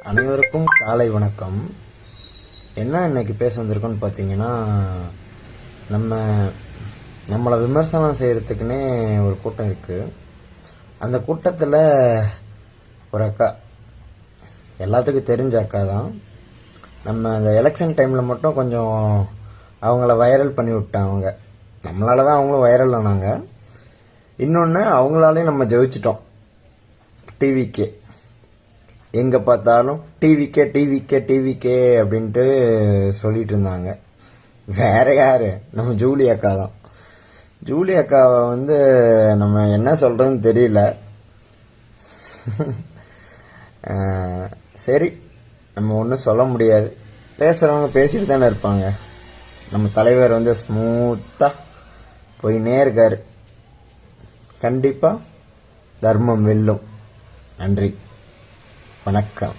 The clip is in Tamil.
அனைவருக்கும் காலை வணக்கம். என்ன இன்னைக்கு பேச வந்திருக்கோன்னு பார்த்தீங்கன்னா, நம்மளை விமர்சனம் செய்கிறதுக்குன்னே ஒரு கூட்டம் இருக்குது. அந்த கூட்டத்தில் ஒரு அக்கா, எல்லாத்துக்கும் தெரிஞ்ச அக்கா தான். நம்ம அந்த எலெக்ஷன் டைமில் மட்டும் கொஞ்சம் அவங்கள வைரல் பண்ணி விட்டாங்க. நம்மளால தான் அவங்களும் வைரல் ஆனாங்க. இன்னொன்று, அவங்களாலையும் நம்ம ஜெயிச்சிட்டோம். டிவிக்கே எங்கே பார்த்தாலும் டிவிக்கே டிவிக்கே டிவிக்கே அப்படின்ட்டு சொல்லிட்டு இருந்தாங்க. வேற யாரு? நம்ம ஜூலி அக்கா தான். ஜூலி அக்காவை நம்ம என்ன சொல்றோன்னு தெரியல. சரி, நம்ம ஒன்றும் சொல்ல முடியாது. பேசுறவங்க பேசிட்டு தானே இருப்பாங்க. நம்ம தலைவர் ஸ்மூத்தா போயினே இருக்காரு. கண்டிப்பா தர்மம் வெல்லும். நன்றி, வணக்கம்.